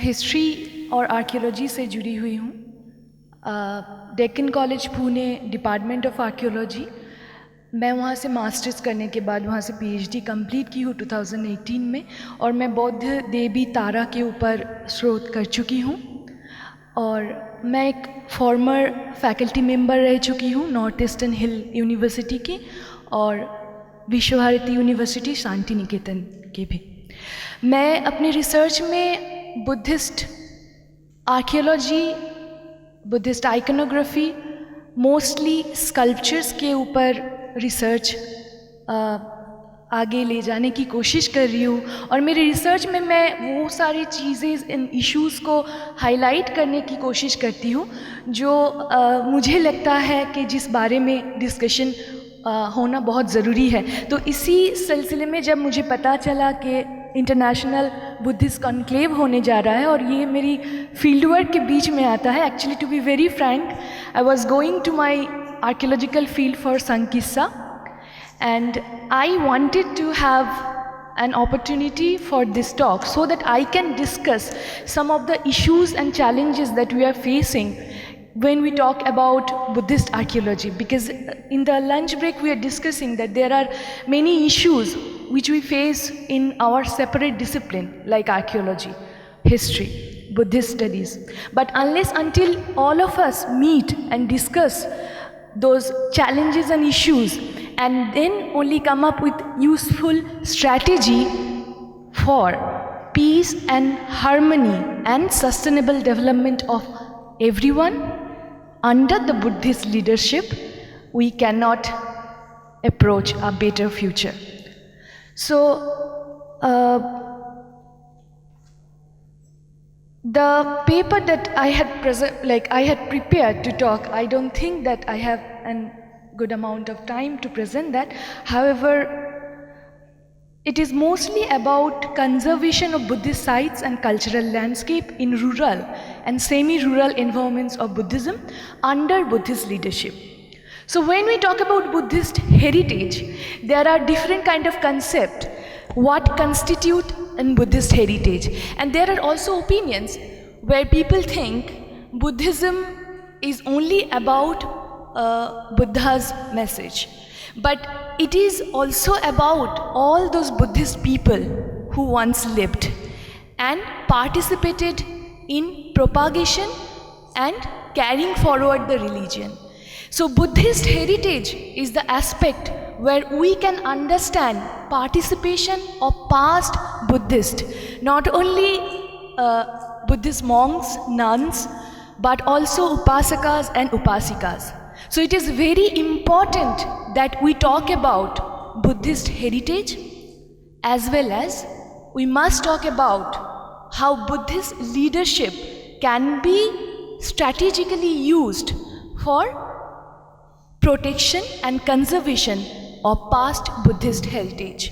History और archaeology से जुड़ी हुई हूँ। Deccan college Pune, department of archaeology. मैं वहाँ से मास्टर्स करने के बाद वहाँ से पीएचडी कंप्लीट की हूँ 2018 में, और मैं बौद्ध देवी तारा के ऊपर शोध कर चुकी हूँ। और मैं एक फॉर्मर फैकल्टी मेंबर रह चुकी हूँ नॉर्थ ईस्टर्न हिल यूनिवर्सिटी की और विश्व भारती यूनिवर्सिटी शांति निकेतन के भी। मैं अपने रिसर्च में Buddhist archaeology, Buddhist iconography, mostly sculptures के ऊपर रिसर्च आगे ले जाने की कोशिश कर रही हूँ। और मेरे रिसर्च में मैं वो सारी चीज़ें, इन इश्यूज़ को हाईलाइट करने की कोशिश करती हूँ जो मुझे लगता है कि जिस बारे में डिस्कशन होना बहुत ज़रूरी है। तो इसी सिलसिले में जब मुझे पता चला कि इंटरनेशनल बुद्धिस्ट कॉन्क्लेव होने जा रहा है और ये मेरी फील्ड वर्क के बीच में आता है, actually to be very frank, I was going to my archaeological field for Sankissa and I wanted to have an opportunity for this talk so that I can discuss some of the issues and challenges that we are facing when we talk about Buddhist archaeology, because in the lunch break we are discussing that there are many issues which we face in our separate discipline like archaeology, history, Buddhist studies. But unless until all of us meet and discuss those challenges and issues and then only come up with useful strategy for peace and harmony and sustainable development of everyone under the Buddhist leadership, we cannot approach a better future. So the paper that I had prepared to talk, I don't think that I have a good amount of time to present that. However, it is mostly about conservation of Buddhist sites and cultural landscape in rural and semi-rural environments of Buddhism under Buddhist leadership. So when we talk about Buddhist heritage, there are different kind of concepts what constitute in Buddhist heritage, and there are also opinions where people think Buddhism is only about Buddha's message, but it is also about all those Buddhist people who once lived and participated in propagation and carrying forward the religion. So Buddhist heritage is the aspect where we can understand participation of past Buddhists, not only Buddhist monks, nuns, but also upasakas and upasikas. So it is very important that we talk about Buddhist heritage, as well as we must talk about how Buddhist leadership can be strategically used for protection and conservation of past Buddhist heritage.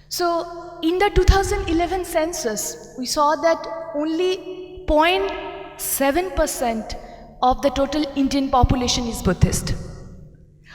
So in the 2011 census, we saw that only 0.7% of the total Indian population is Buddhist.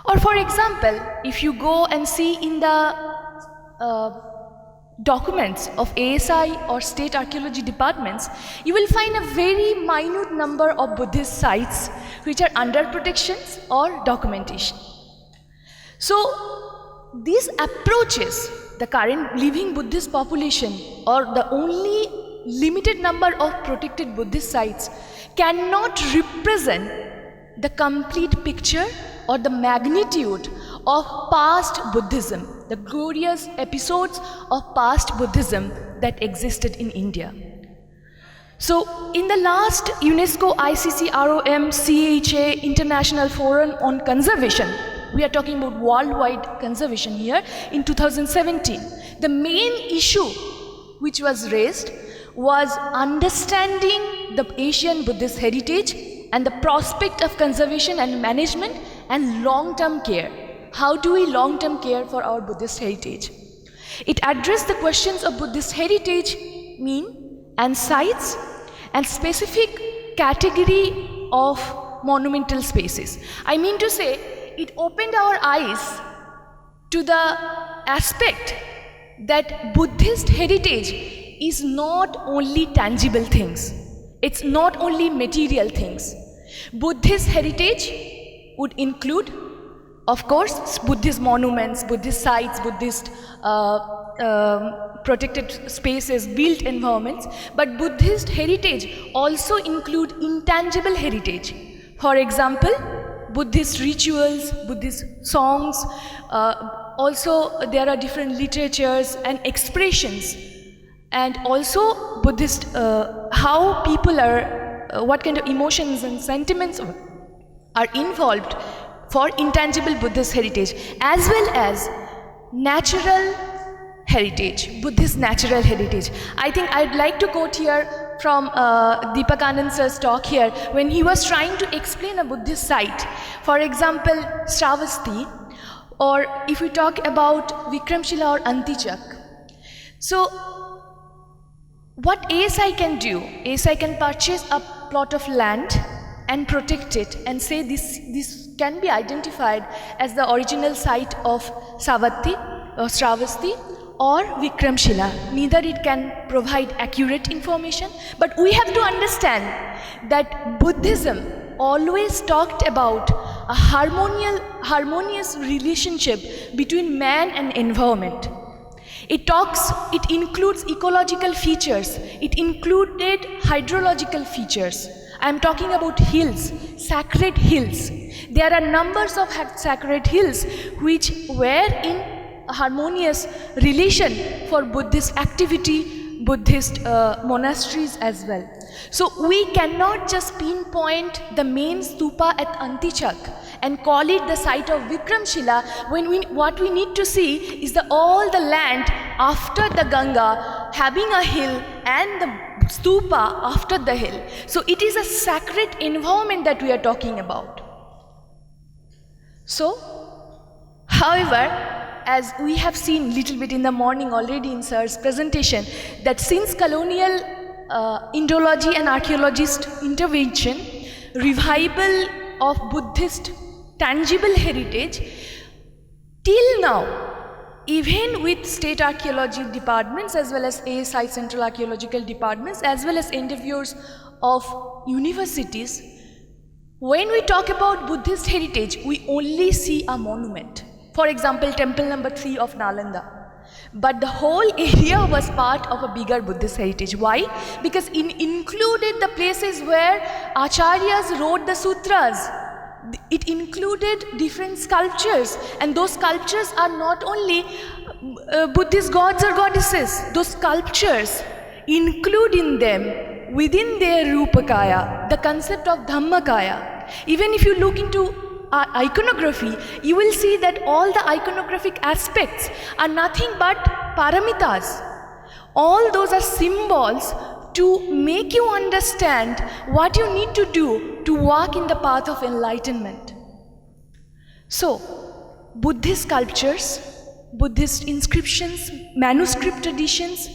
Or for example, if you go and see in the documents of ASI or state archaeology departments, you will find a very minute number of Buddhist sites which are under protection or documentation. So these approaches, the current living Buddhist population or the only limited number of protected Buddhist sites cannot represent the complete picture or the magnitude of past Buddhism, the glorious episodes of past Buddhism that existed in India. So in the last UNESCO ICC-ROM CHA International Forum on Conservation, we are talking about worldwide conservation here, in 2017, the main issue which was raised was understanding the Asian Buddhist heritage and the prospect of conservation and management and long-term care. How do we long-term care for our Buddhist heritage? It addressed the questions of Buddhist heritage, mean and sites, and specific category of monumental spaces. I mean to say, it opened our eyes to the aspect that Buddhist heritage is not only tangible things. It's not only material things. Buddhist heritage would include, of course, Buddhist monuments, Buddhist sites, Buddhist protected spaces, built environments, but Buddhist heritage also include intangible heritage. For example, Buddhist rituals, Buddhist songs, also there are different literatures and expressions, and also Buddhist, how people are, what kind of emotions and sentiments are involved for intangible Buddhist heritage, as well as natural heritage, Buddhist natural heritage. I think I'd like to quote here from Deepak Anand sir's talk here when he was trying to explain a Buddhist site. For example, Shravasti, or if we talk about Vikramshila or Antichak. So, what ASI can do is I can purchase a plot of land and protect it and say this can be identified as the original site of Savatthi or Shravasti or Vikramshila. Neither it can provide accurate information, but we have to understand that Buddhism always talked about a harmonious relationship between man and environment. It includes ecological features, it included hydrological features. I am talking about hills, sacred hills. There are numbers of sacred hills which were in a harmonious relation for Buddhist activity, Buddhist monasteries as well. So we cannot just pinpoint the main stupa at Antichak and call it the site of Vikramshila when what we need to see is all the land after the Ganga having a hill and the stupa after the hill. So it is a sacred environment that we are talking about. So, however, as we have seen little bit in the morning already in sir's presentation, that since colonial Indology and archaeologist intervention, revival of Buddhist tangible heritage, till now, even with state archaeology departments as well as ASI central archaeological departments as well as endeavors of universities, when we talk about Buddhist heritage, we only see a monument. For example, temple number 3 of Nalanda. But the whole area was part of a bigger Buddhist heritage. Why? Because it included the places where acharyas wrote the sutras. It included different sculptures, and those sculptures are not only Buddhist gods or goddesses. Those sculptures include in them, within their Rupakaya, the concept of Dhammakaya. Even if you look into iconography, you will see that all the iconographic aspects are nothing but paramitas. All those are symbols to make you understand what you need to do to walk in the path of enlightenment. So, Buddhist sculptures, Buddhist inscriptions, manuscript editions,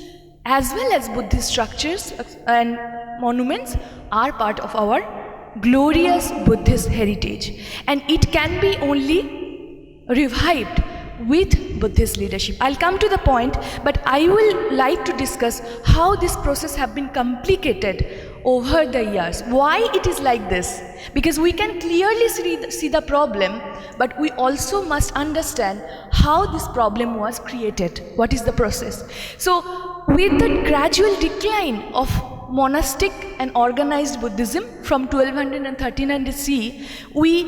as well as Buddhist structures and monuments are part of our glorious Buddhist heritage, and it can be only revived with Buddhist leadership. I'll come to the point, but I will like to discuss how this process have been complicated over the years. Why it is like this? Because we can clearly see the problem, but we also must understand how this problem was created. What is the process? So, with the gradual decline of monastic and organized Buddhism from 1200 and 1300 CE, we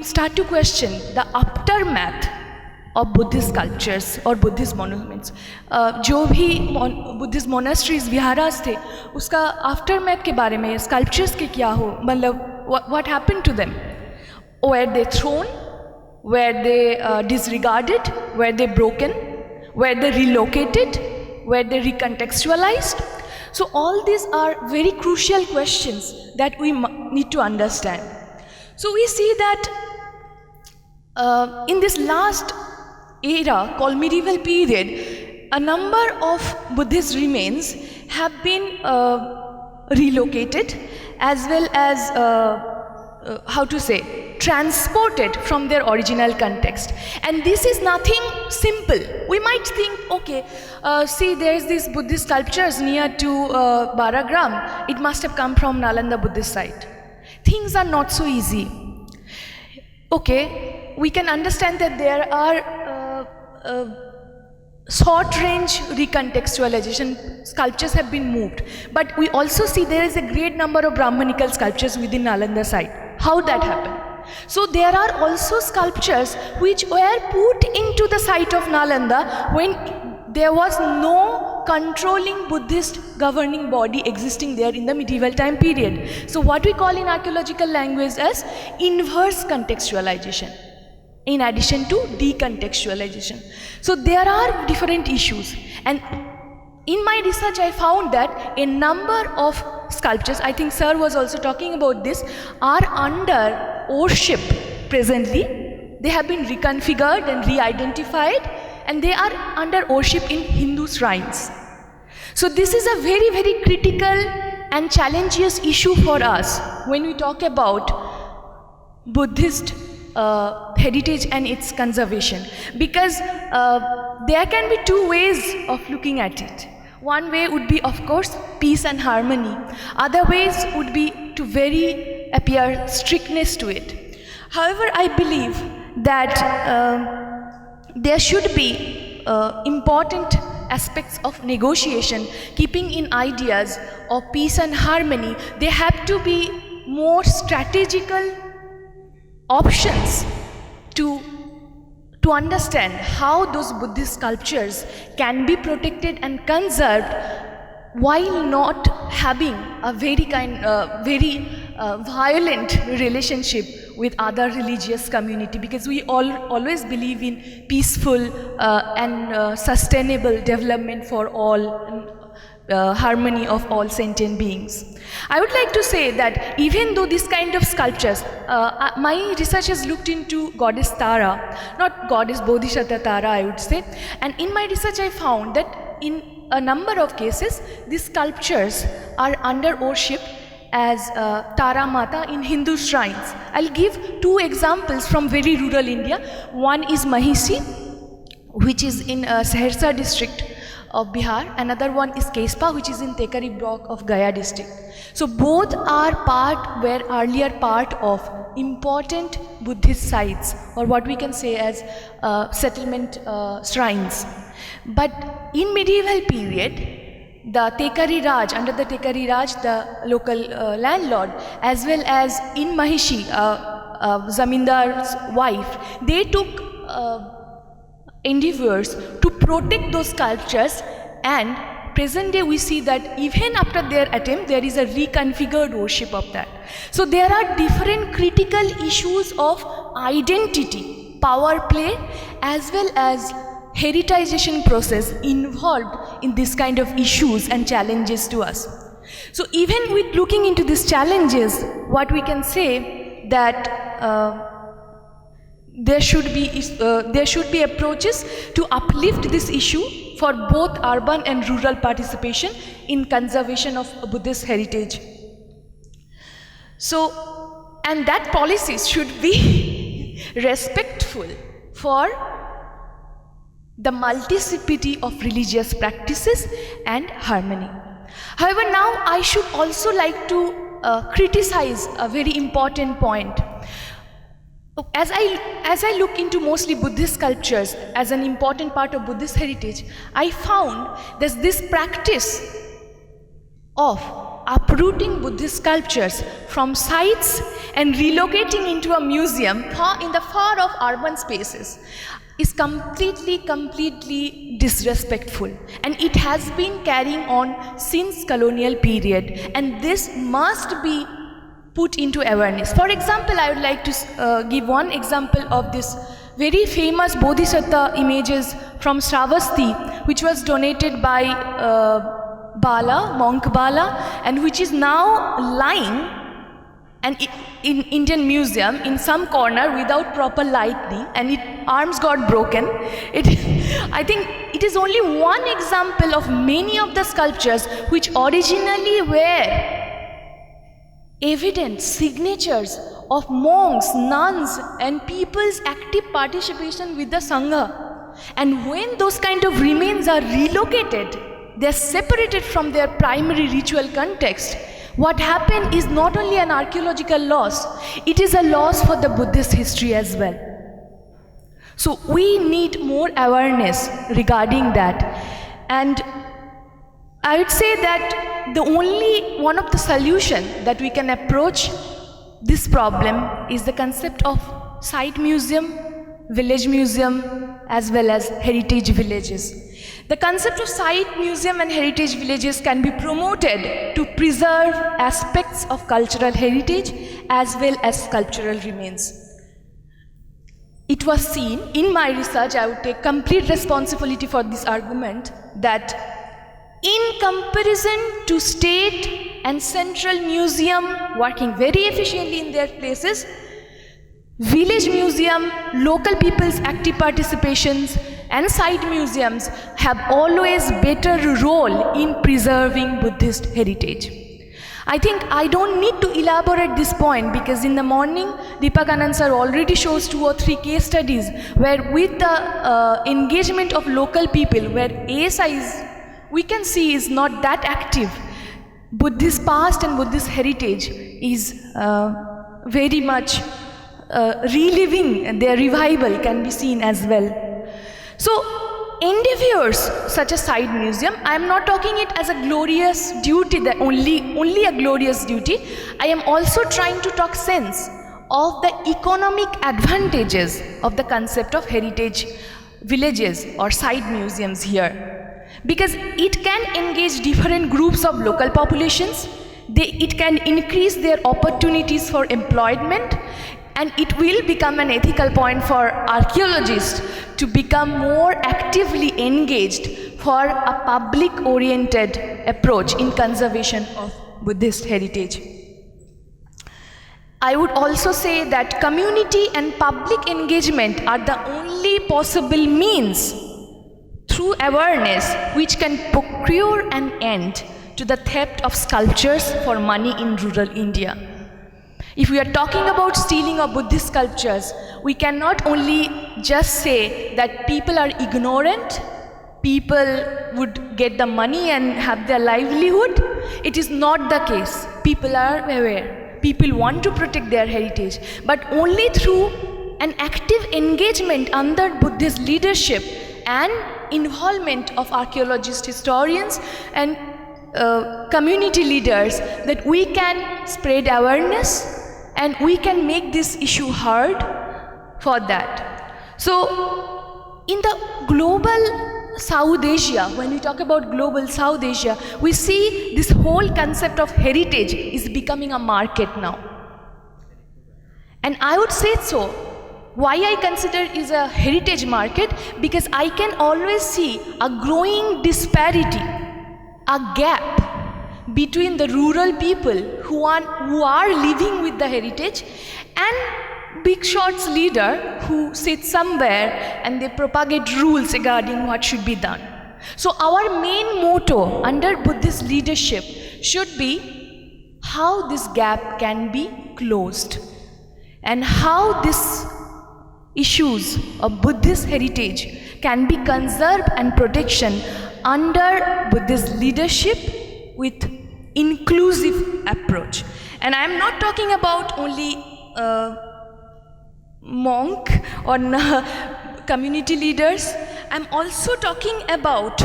start to question the aftermath of Buddhist sculptures or Buddhist monuments. जो भी Buddhist monasteries, viharas थे, उसका aftermath के बारे में, sculptures के क्या हो, मतलब what happened to them? Were they thrown? Were they disregarded? Were they broken? Were they relocated? Were they recontextualized? So all these are very crucial questions that we need to understand. So we see that in this last era called medieval period, a number of Buddhist remains have been relocated, as well as, how to say, transported from their original context. And this is nothing simple. We might think, okay, see, there is these Buddhist sculptures near to Baragram. It must have come from Nalanda Buddhist site. Things are not so easy. Okay, we can understand that there are short-range recontextualization, sculptures have been moved. But we also see there is a great number of Brahmanical sculptures within Nalanda site. How that happened? So there are also sculptures which were put into the site of Nalanda when there was no controlling Buddhist governing body existing there in the medieval time period. So what we call in archaeological language as inverse contextualization, in addition to decontextualization. So there are different issues, and in my research I found that a number of sculptures, I think sir was also talking about this, are under worship presently. They have been reconfigured and re-identified, and they are under worship in Hindu shrines. So this is a very, very critical and challenging issue for us when we talk about Buddhist heritage and its conservation, because there can be two ways of looking at it. One way would be, of course, peace and harmony. Other ways would be to very appear strictness to it. However, I believe that there should be important aspects of negotiation, keeping in ideas of peace and harmony. There have to be more strategical options to understand how those Buddhist sculptures can be protected and conserved while not having a very violent relationship with other religious community, because we always believe in peaceful and sustainable development for all, harmony of all sentient beings. I would like to say that even though this kind of sculptures, my research has looked into goddess Tara, not goddess Bodhisattva Tara, I would say, and in my research I found that in a number of cases these sculptures are under worship as Tara Mata in Hindu shrines. I'll give two examples from very rural India. One is Mahisi, which is in Saharsa district of Bihar. Another one is Kespa, which is in Tekari block of Gaya district. So both were earlier part of important Buddhist sites, or what we can say as settlement shrines. But in medieval period, the Tekari Raj, under the Tekari Raj, the local landlord, as well as in Mahishi, Zamindar's wife, they took endeavors to protect those sculptures, and present day we see that even after their attempt there is a reconfigured worship of that. So there are different critical issues of identity, power play, as well as heritization process involved in this kind of issues and challenges to us. So even with looking into these challenges, what we can say that there should be approaches to uplift this issue for both urban and rural participation in conservation of Buddhist heritage. So, and that policies should be respectful for the multiplicity of religious practices and harmony. However, now I should also like to criticize a very important point. As I look into mostly Buddhist sculptures as an important part of Buddhist heritage, I found there's this practice of uprooting Buddhist sculptures from sites and relocating into a museum in the far off urban spaces is completely disrespectful, and it has been carrying on since colonial period, and this must be put into awareness. For example, I would like to give one example of this very famous Bodhisattva images from Shravasti, which was donated by Bala, monk Bala, and which is now lying in Indian Museum in some corner without proper lighting, and its arms got broken. I think it is only one example of many of the sculptures which originally were evident signatures of monks, nuns, and people's active participation with the Sangha. And when those kind of remains are relocated, they are separated from their primary ritual context. What happened is not only an archaeological loss, it is a loss for the Buddhist history as well. So we need more awareness regarding that. And I would say that the only one of the solution that we can approach this problem is the concept of site museum, village museum, as well as heritage villages. The concept of site museum and heritage villages can be promoted to preserve aspects of cultural heritage as well as cultural remains. It was seen in my research, I would take complete responsibility for this argument, that in comparison to state and central museum working very efficiently in their places, village museum, local people's active participations, and site museums have always better role in preserving Buddhist heritage. I think I don't need to elaborate this point, because in the morning Deepak Anand sir already shows 2 or 3 case studies where with the engagement of local people, where ASI is, we can see, is not that active, Buddhist past and Buddhist heritage is very much reliving, and their revival can be seen as well. So endeavors such as site museum, I am not talking it as a glorious duty, that only a glorious duty. I am also trying to talk sense of the economic advantages of the concept of heritage villages or site museums here, because it can engage different groups of local populations, it can increase their opportunities for employment, and it will become an ethical point for archaeologists to become more actively engaged for a public-oriented approach in conservation of Buddhist heritage. I would also say that community and public engagement are the only possible means through awareness which can procure an end to the theft of sculptures for money in rural India. If we are talking about stealing of Buddhist sculptures, we cannot only just say that people are ignorant, people would get the money and have their livelihood. It is not the case. People are aware. People want to protect their heritage, but only through an active engagement under Buddhist leadership and involvement of archaeologists, historians, and community leaders, that we can spread awareness and we can make this issue heard for that. So in the global South Asia, when we talk about global South Asia, we see this whole concept of heritage is becoming a market now. And I would say so. Why I consider it is a heritage market? Because I can always see a growing disparity, a gap between the rural people who are living with the heritage and big shots leader who sit somewhere and they propagate rules regarding what should be done. So our main motto under Buddhist leadership should be how this gap can be closed and how these issues of Buddhist heritage can be conserved and protection under Buddhist leadership with inclusive approach. And I am not talking about only monk or community leaders. I am also talking about,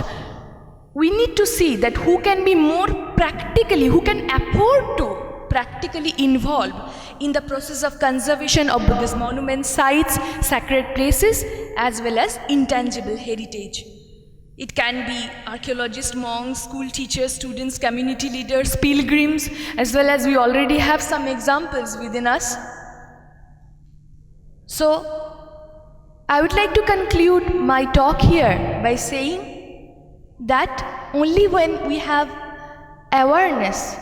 we need to see that who can be more practically, who can afford to practically involve in the process of conservation of Buddhist monuments, sites, sacred places, as well as intangible heritage. It can be archaeologists, monks, school teachers, students, community leaders, pilgrims, as well as we already have some examples within us. So, I would like to conclude my talk here by saying that only when we have awareness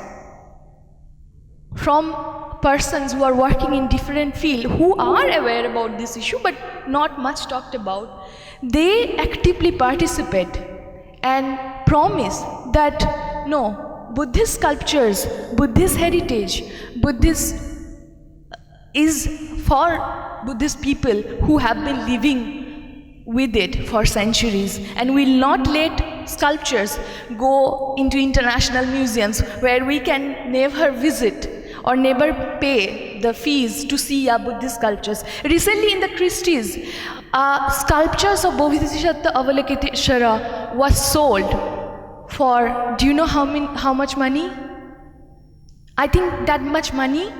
from persons who are working in different fields, who are aware about this issue but not much talked about, they actively participate and promise that no, Buddhist sculptures, Buddhist heritage, Buddhist is for Buddhist people who have been living with it for centuries, and will not let sculptures go into international museums where we can never visit or never pay the fees to see Buddhist sculptures. Recently in the Christie's, sculptures of Bodhisattva Avalokiteshvara was sold for, do you know how much money? I think that much money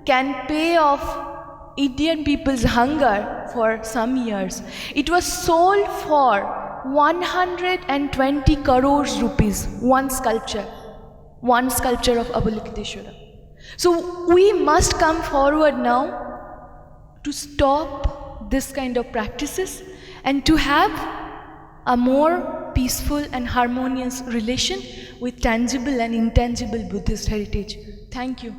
can pay off Indian people's hunger for some years. It was sold for 120 crores rupees, one sculpture of Avalokiteshvara. So we must come forward now to stop this kind of practices and to have a more peaceful and harmonious relation with tangible and intangible Buddhist heritage. Thank you.